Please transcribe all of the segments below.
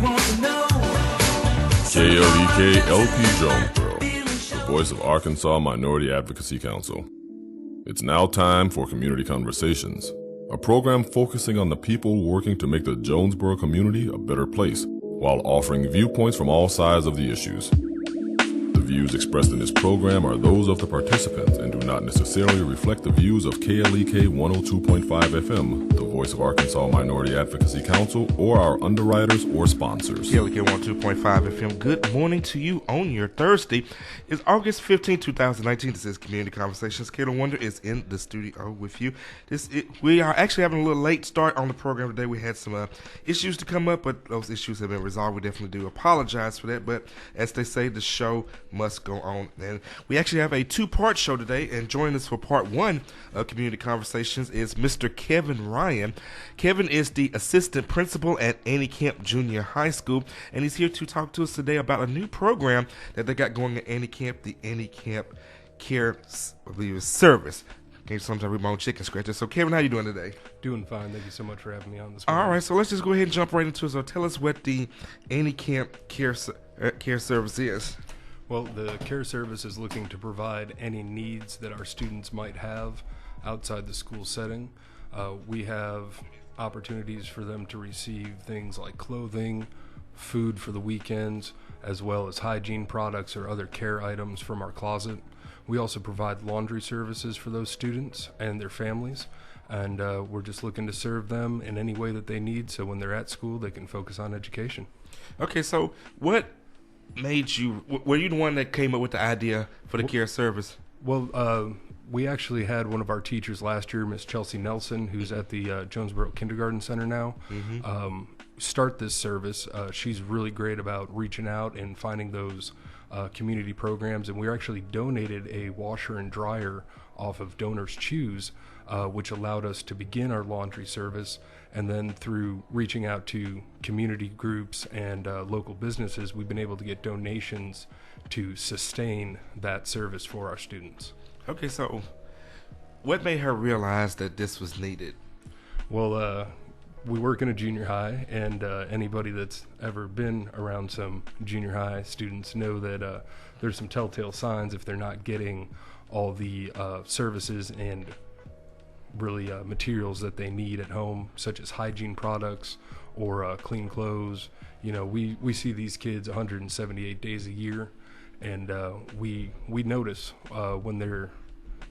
want to know. KLEK LP Jonesboro, the voice of Arkansas Minority Advocacy Council. It's now time for Community Conversations, a program focusing on the people working to make the Jonesboro community a better place, while offering viewpoints from all sides of the issues. The views expressed in this program are those of the participants and do not necessarily reflect the views of KLEK 102.5 FM, the voice of Arkansas Minority Advocacy Council, or our underwriters or sponsors. KLEK 102.5 FM. Good morning to you on your Thursday. It's August 15, 2019. This is Community Conversations. Kayla Wonder is in the studio with you. We are actually having a little late start on the program today. We had some issues to come up, but those issues have been resolved. We definitely do apologize for that, but as they say, the show must go on. And we actually have a two-part show today, and joining us for part one of Community Conversations is Mr. Kevin Ryan. Kevin is the assistant principal at Annie Camp Junior High School, and he's here to talk to us today about a new program that they got going at Annie Camp, the Annie Camp Care, I believe it's Service. Okay, sometimes we own chicken scratches. So, Kevin, how you doing today? Doing fine. Thank you so much for having me on this morning. morning. All right, so let's just go ahead and jump right into it. So tell us what the Annie Camp Care Service is. Well, the Care Service is looking to provide any needs that our students might have outside the school setting. We have opportunities for them to receive things like clothing, food for the weekends, as well as hygiene products or other care items from our closet. We also provide laundry services for those students and their families, and we're just looking to serve them in any way that they need so when they're at school they can focus on education. Okay, so what made you, were you the one that came up with the idea for the Care Service? Well, we actually had one of our teachers last year, Miss Chelsea Nelson, who's at the Jonesboro Kindergarten Center now, start this service. She's really great about reaching out and finding those community programs, and we actually donated a washer and dryer off of Donors Choose, which allowed us to begin our laundry service. And then through reaching out to community groups and local businesses, we've been able to get donations to sustain that service for our students. Okay, so what made her realize that this was needed? Well, we work in a junior high, and anybody that's ever been around some junior high students know that there's some telltale signs if they're not getting all the services and really materials that they need at home, such as hygiene products or clean clothes. You know, we see these kids 178 days a year, and we notice when they're,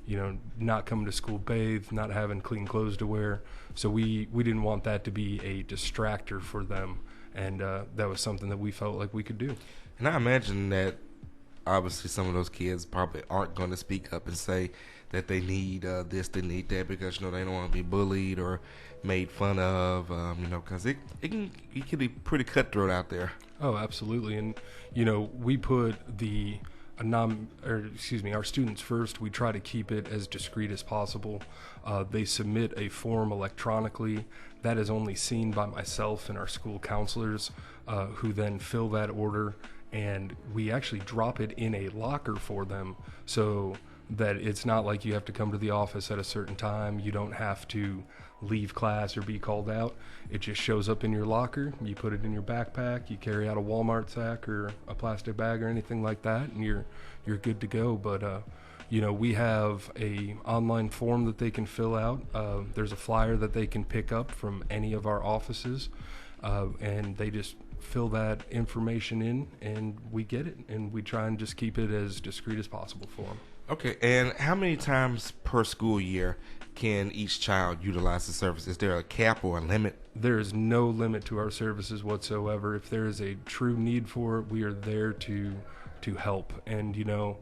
you know, not coming to school bathed, not having clean clothes to wear. So we didn't want that to be a distractor for them, and that was something that we felt like we could do. And I imagine that obviously some of those kids probably aren't going to speak up and say that they need this, they need that, because, you know, they don't want to be bullied or made fun of, you know, because it can be pretty cutthroat out there. Oh, absolutely. And, you know, we put our students first. We try to keep it as discreet as possible. They submit a form electronically that is only seen by myself and our school counselors, who then fill that order, and we actually drop it in a locker for them, so that it's not like you have to come to the office at a certain time. You don't have to leave class or be called out. It just shows up in your locker. You put it in your backpack. You carry out a Walmart sack or a plastic bag or anything like that, and you're good to go. But you know, we have a online form that they can fill out. There's a flyer that they can pick up from any of our offices, and they just fill that information in, and we get it, and we try and just keep it as discreet as possible for them. Okay, and how many times per school year can each child utilize the service? Is there a cap or a limit? There is no limit to our services whatsoever. If there is a true need for it, we are there to help. And, you know,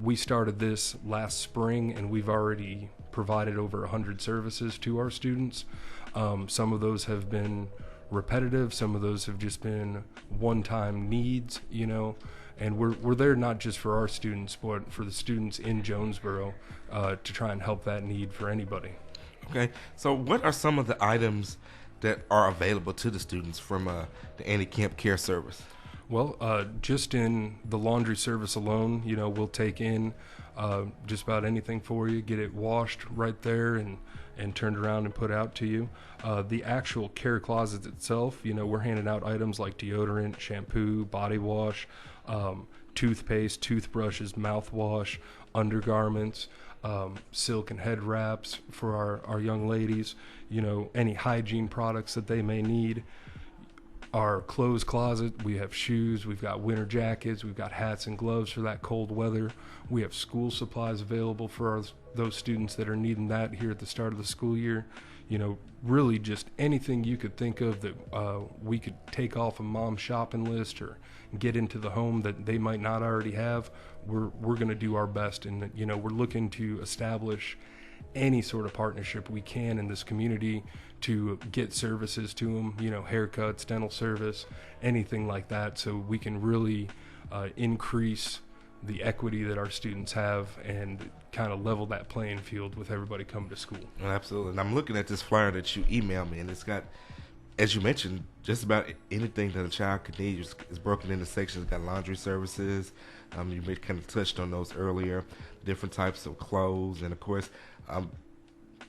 we started this last spring, and we've already provided over 100 services to our students. Some of those have been repetitive. Some of those have just been one-time needs, you know. And we're there not just for our students, but for the students in Jonesboro, to try and help that need for anybody. Okay, so what are some of the items that are available to the students from the Annie Camp Care Service? Well, just in the laundry service alone, we'll take in just about anything for you, get it washed right there and turned around and put out to you. The actual care closet itself, we're handing out items like deodorant, shampoo, body wash, toothpaste, toothbrushes, mouthwash, undergarments, silk and head wraps for our young ladies, any hygiene products that they may need. Our clothes closet, we have shoes, we've got winter jackets, we've got hats and gloves for that cold weather. We have school supplies available for those students that are needing that here at the start of the school year. Really just anything you could think of that we could take off a mom's shopping list or get into the home that they might not already have. We're going to do our best, and we're looking to establish any sort of partnership we can in this community to get services to them, haircuts, dental service, anything like that, so we can really increase the equity that our students have and kind of level that playing field with everybody coming to school. Well, absolutely. And I'm looking at this flyer that you emailed me, and it's got, as you mentioned, just about anything that a child could need. It's broken into sections. It's got laundry services. You kind of touched on those earlier, different types of clothes, and of course,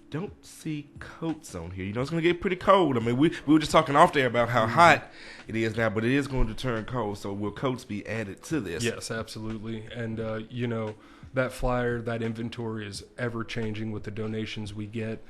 don't see coats on here. It's going to get pretty cold. I mean, we were just talking off there about how hot it is now, but it is going to turn cold. So will coats be added to this? Yes, absolutely. And, that flyer, that inventory is ever changing with the donations we get.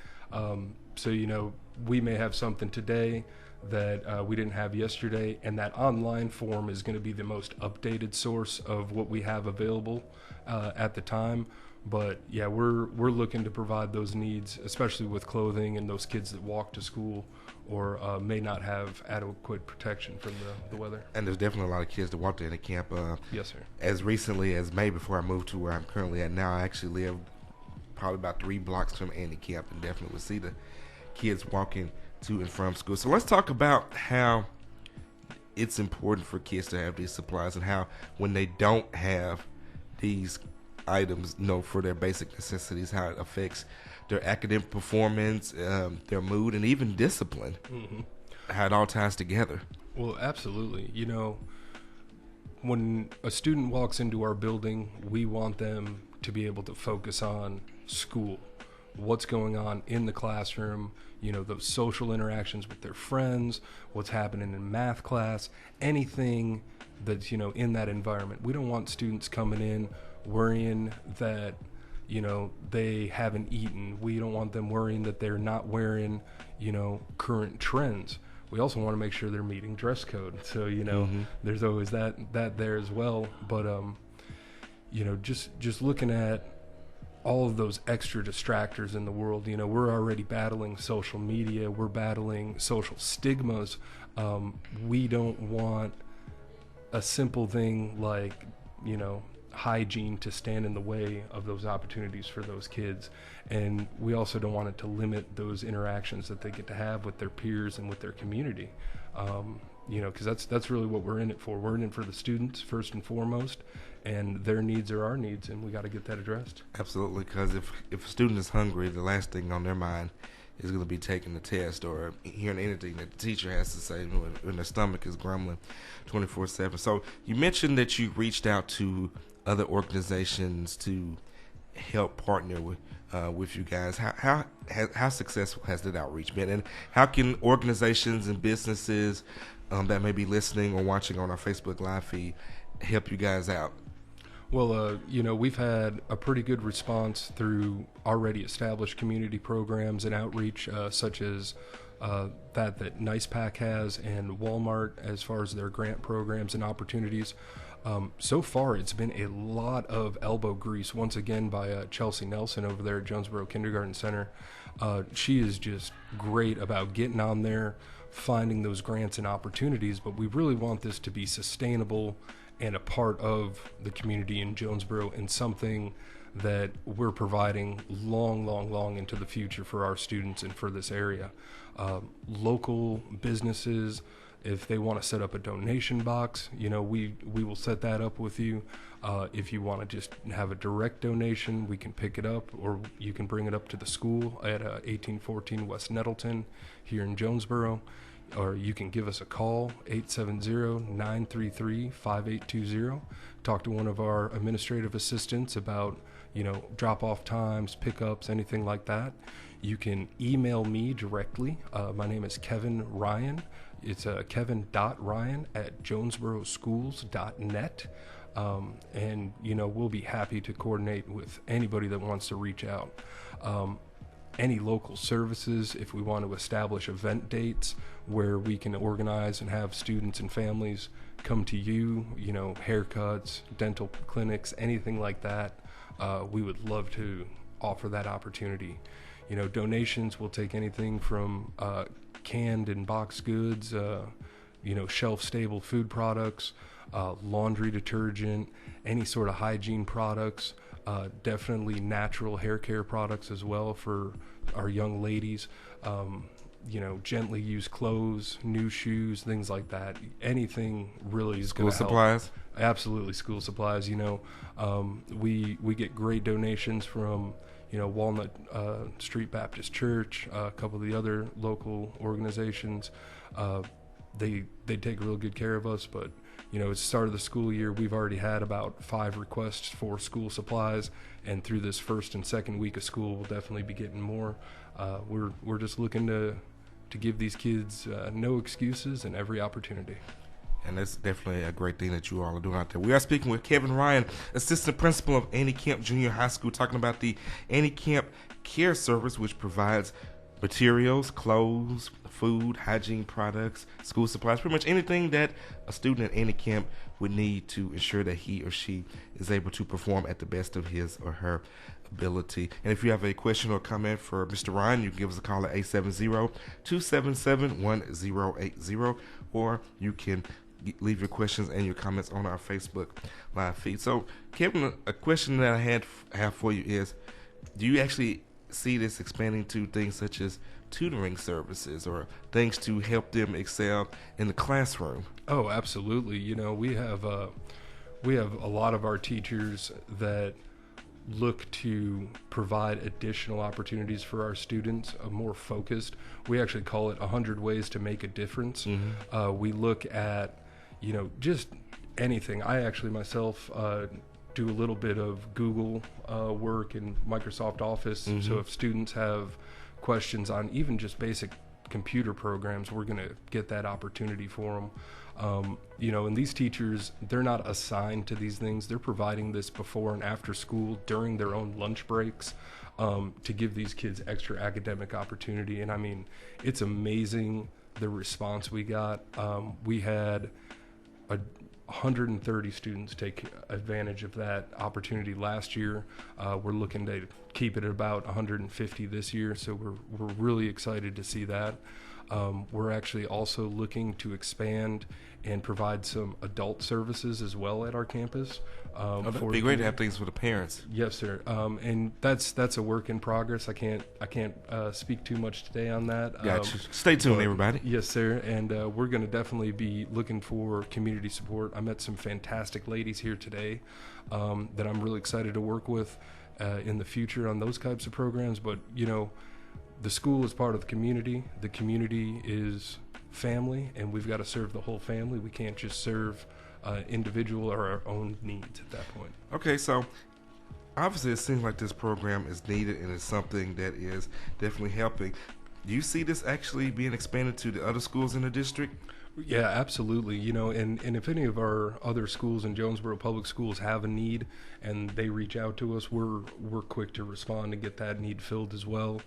So, we may have something today that we didn't have yesterday, and that online form is going to be the most updated source of what we have available at the time. But yeah, we're looking to provide those needs, especially with clothing and those kids that walk to school or may not have adequate protection from the weather. And there's definitely a lot of kids that walk to any camp. Yes, sir. As recently as May, before I moved to where I'm currently at now, I actually live probably about 3 blocks from any camp, and definitely would see the kids walking to and from school. So let's talk about how it's important for kids to have these supplies, and how when they don't have these items, for their basic necessities, how it affects their academic performance, their mood, and even discipline. Mm-hmm. How it all ties together. Well, absolutely. When a student walks into our building, we want them to be able to focus on school, what's going on in the classroom, those social interactions with their friends, what's happening in math class, anything that's, in that environment. We don't want students coming in worrying that they haven't eaten. We don't want them worrying that they're not wearing current trends. We also want to make sure they're meeting dress code, so there's always that there as well. But just looking at all of those extra distractors in the world, we're already battling social media, we're battling social stigmas. We don't want a simple thing like hygiene to stand in the way of those opportunities for those kids, and we also don't want it to limit those interactions that they get to have with their peers and with their community, because that's really what we're in it for. We're in it for the students first and foremost, and their needs are our needs, and we got to get that addressed. Absolutely, because if a student is hungry, the last thing on their mind is going to be taking the test or hearing anything that the teacher has to say when their stomach is grumbling 24/7. So you mentioned that you reached out to other organizations to help partner with you guys. How successful has that outreach been, and how can organizations and businesses that may be listening or watching on our Facebook Live feed help you guys out? Well, we've had a pretty good response through already established community programs and outreach, such as that NicePack has, and Walmart, as far as their grant programs and opportunities. So far, it's been a lot of elbow grease, once again, by Chelsea Nelson over there at Jonesboro Kindergarten Center. She is just great about getting on there, finding those grants and opportunities, but we really want this to be sustainable and a part of the community in Jonesboro, and something that we're providing long into the future for our students and for this area. Local businesses, if they want to set up a donation box, we will set that up with you. If you want to just have a direct donation, we can pick it up, or you can bring it up to the school at 1814 West Nettleton here in Jonesboro. or you can give us a call, 870-933-5820. Talk to one of our administrative assistants about, drop-off times, pickups, anything like that. You can email me directly. My name is Kevin Ryan. It's kevin.ryan@jonesboroschools.net. And we'll be happy to coordinate with anybody that wants to reach out. Any local services, if we want to establish event dates where we can organize and have students and families come to you, haircuts, dental clinics, anything like that, we would love to offer that opportunity. Donations will take anything from canned and boxed goods, shelf-stable food products, laundry detergent, any sort of hygiene products, definitely natural hair care products as well for our young ladies, gently used clothes, new shoes, things like that. Anything really is going to help. School supplies? Absolutely, school supplies. We get great donations from Walnut Street Baptist Church, a couple of the other local organizations. They take real good care of us, but it's the start of the school year. We've already had about 5 requests for school supplies, and through this first and second week of school, we'll definitely be getting more. We're just looking to give these kids no excuses and every opportunity. And that's definitely a great thing that you all are doing out there. We are speaking with Kevin Ryan, Assistant Principal of Annie Camp Junior High School, talking about the Annie Camp Care Service, which provides materials, clothes, food, hygiene products, school supplies, pretty much anything that a student at Annie Camp would need to ensure that he or she is able to perform at the best of his or her ability. And if you have a question or comment for Mr. Ryan, you can give us a call at 870-277-1080, or you can leave your questions and your comments on our Facebook live feed. So, Kevin, a question that I have for you is, do you actually see this expanding to things such as tutoring services or things to help them excel in the classroom? Oh, absolutely. We have a lot of our teachers that look to provide additional opportunities for our students, more focused. We actually call it 100 ways to make a difference. Mm-hmm. We look at just anything. I actually myself do a little bit of Google work and Microsoft Office. Mm-hmm. So if students have questions on even just basic computer programs, we're going to get that opportunity for them. And these teachers, they're not assigned to these things. They're providing this before and after school during their own lunch breaks to give these kids extra academic opportunity. And I mean, it's amazing the response we got. We had 130 students take advantage of that opportunity last year. We're looking to keep it at about 150 this year, so we're really excited to see that. We're actually also looking to expand and provide some adult services as well at our campus. It'd be great to have things for the parents. Yes, sir. And that's a work in progress. I can't speak too much today on that. Gotcha. Stay tuned, everybody. Yes, sir. And we're going to definitely be looking for community support. I met some fantastic ladies here today that I'm really excited to work with in the future on those types of programs. But the school is part of the community. The community is family, and we've got to serve the whole family. We can't just serve individual or our own needs at that point. Okay, so obviously it seems like this program is needed and it's something that is definitely helping. Do you see this actually being expanded to the other schools in the district? Yeah, absolutely. And if any of our other schools in Jonesboro Public Schools have a need and they reach out to us, we're quick to respond and get that need filled as well.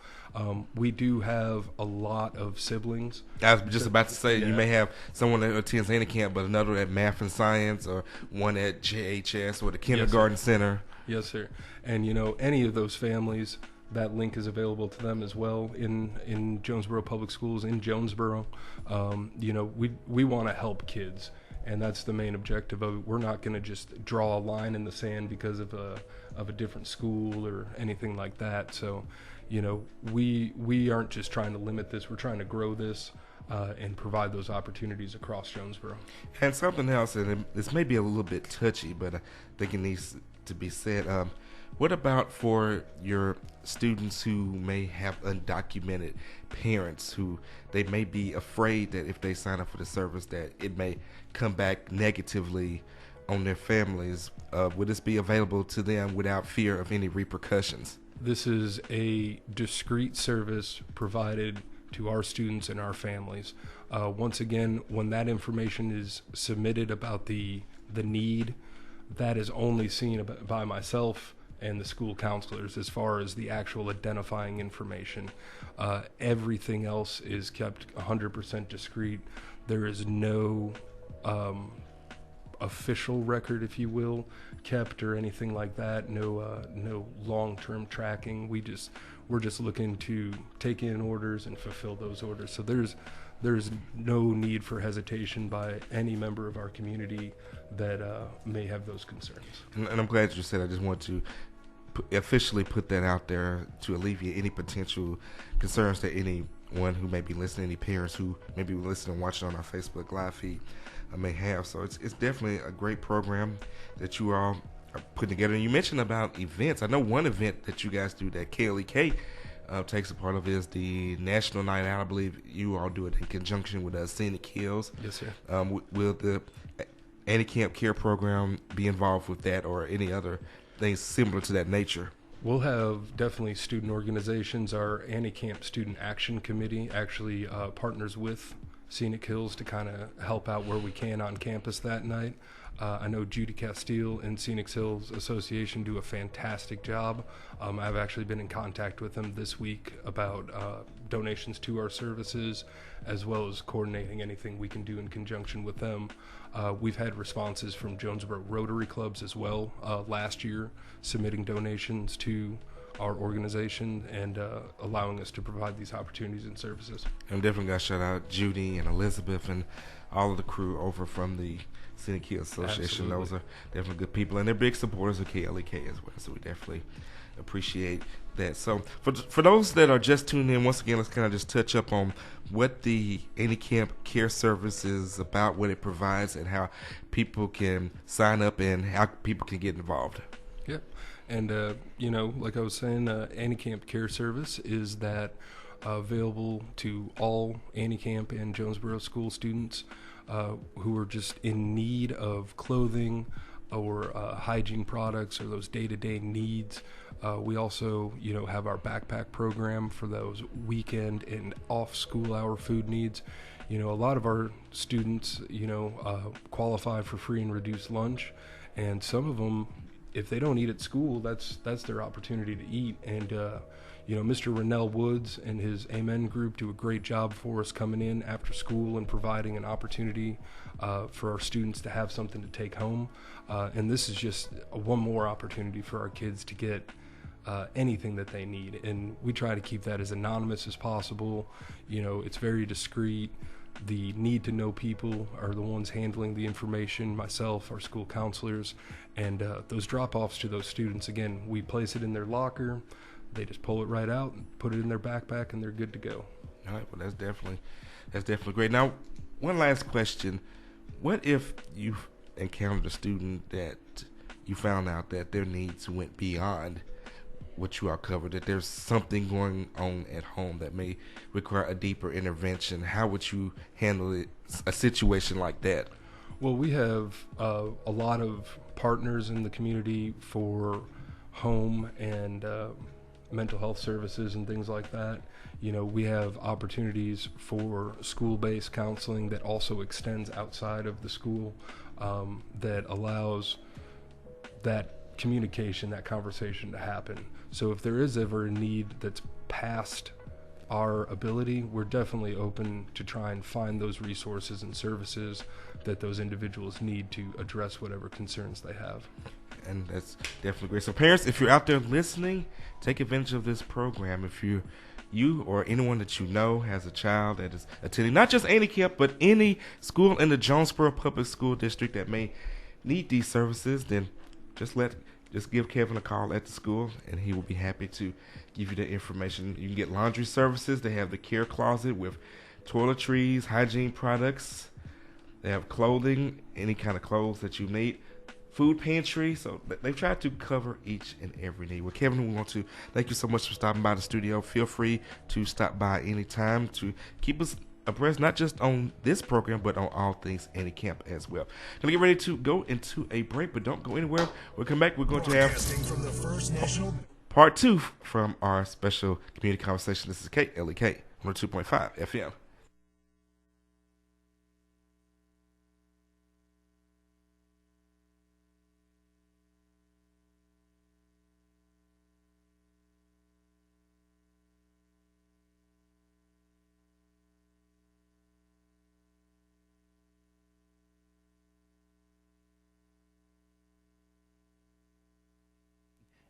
We do have a lot of siblings. I was just about to say, yeah. You may have someone that attends Annie Camp, but another at Math and Science, or one at JHS or the Kindergarten Center. Yes, sir. And any of those families, that link is available to them as well in Jonesboro Public Schools in Jonesboro. We want to help kids, and that's the main objective of it. We're not going to just draw a line in the sand because of a different school or anything like that. So, we aren't just trying to limit this. We're trying to grow this and provide those opportunities across Jonesboro. And something else, and this may be a little bit touchy, but I think it needs to be said. What about for your students who may have undocumented parents who they may be afraid that if they sign up for the service that it may come back negatively on their families? Would this be available to them without fear of any repercussions? This is a discrete service provided to our students and our families. Once again, when that information is submitted about the need, that is only seen by myself and the school counselors as far as the actual identifying information. Everything else is kept 100% discreet. There is no official record, if you will, kept or anything like that. No long-term tracking. We're just looking to take in orders and fulfill those orders. So there's no need for hesitation by any member of our community that may have those concerns. And I'm glad you said. I just want to officially put that out there to alleviate any potential concerns that anyone who may be listening, any parents who may be listening and watching on our Facebook Live feed may have. So it's definitely a great program that you all are putting together. And you mentioned about events. I know one event that you guys do that KLEK takes a part of is the National Night Out. I believe you all do it in conjunction with Scenic Hills. Yes, sir. Will the Anti-Camp Care program be involved with that or any other things similar to that nature? We'll have definitely student organizations. Our Anti-Camp Student Action Committee actually partners with Scenic Hills to kind of help out where we can on campus that night. I know Judy Castile and Scenic Hills Association do a fantastic job. I've actually been in contact with them this week about donations to our services, as well as coordinating anything we can do in conjunction with them. We've had responses from Jonesboro Rotary Clubs as well last year, submitting donations to our organization and allowing us to provide these opportunities and services. I'm definitely going to shout out Judy and Elizabeth and all of the crew over from the Scenic Hills Association. Absolutely. Those are definitely good people, and they're big supporters of KLEK as well, so we definitely appreciate that. So for those that are just tuning in, once again, let's kind of just touch up on what the Anti-Camp Care Service is about, what it provides, and how people can sign up and how people can get involved. Yep. And, like I was saying, Anti-Camp Care Service is that available to all Anti-Camp and Jonesboro school students who are just in need of clothing or hygiene products or those day-to-day needs. We also, have our backpack program for those weekend and off-school hour food needs. A lot of our students, qualify for free and reduced lunch, and some of them, if they don't eat at school, that's their opportunity to eat. And Mr. Rennell Woods and his Amen group do a great job for us coming in after school and providing an opportunity for our students to have something to take home. And this is just one more opportunity for our kids to get anything that they need. And we try to keep that as anonymous as possible. It's very discreet. The need to know people are the ones handling the information, myself, our school counselors, and those drop-offs to those students, again, we place it in their locker. They just pull it right out and put it in their backpack, and they're good to go. All right, well, that's definitely great. Now, one last question. What if you encountered a student that you found out that their needs went beyond what you all covered, that there's something going on at home that may require a deeper intervention? How would you handle it, a situation like that? Well, we have a lot of partners in the community for home and mental health services and things like that. We have opportunities for school-based counseling that also extends outside of the school, that allows that communication, that conversation to happen. So if there is ever a need that's past our ability, we're definitely open to try and find those resources and services that those individuals need to address whatever concerns they have. And that's definitely great. So parents, if you're out there listening, take advantage of this program. If you or anyone that you know has a child that is attending not just Anti-Camp, but any school in the Jonesboro Public School District that may need these services, then just give Kevin a call at the school, and he will be happy to give you the information. You can get laundry services. They have the care closet with toiletries, hygiene products. They have clothing, any kind of clothes that you need. food pantry. So they've tried to cover each and every need. Well, Kevin, we want to thank you so much for stopping by the studio. Feel free to stop by anytime to keep us abreast, not just on this program, but on all things Annie Camp as well. Gonna get ready to go into a break, but don't go anywhere. We'll come back. We're going to have From the First National part 2 from our special community conversation. This is KLEK 102.5 FM.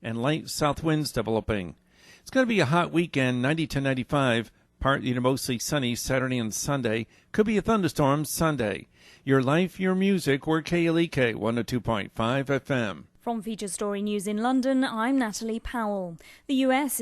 And light south winds developing. It's going to be a hot weekend, 90 to 95, partly to mostly sunny Saturday and Sunday. Could be a thunderstorm Sunday. Your life, your music, we're KLEK 102.5 FM. From Feature Story News in London, I'm Natalie Powell. The U.S.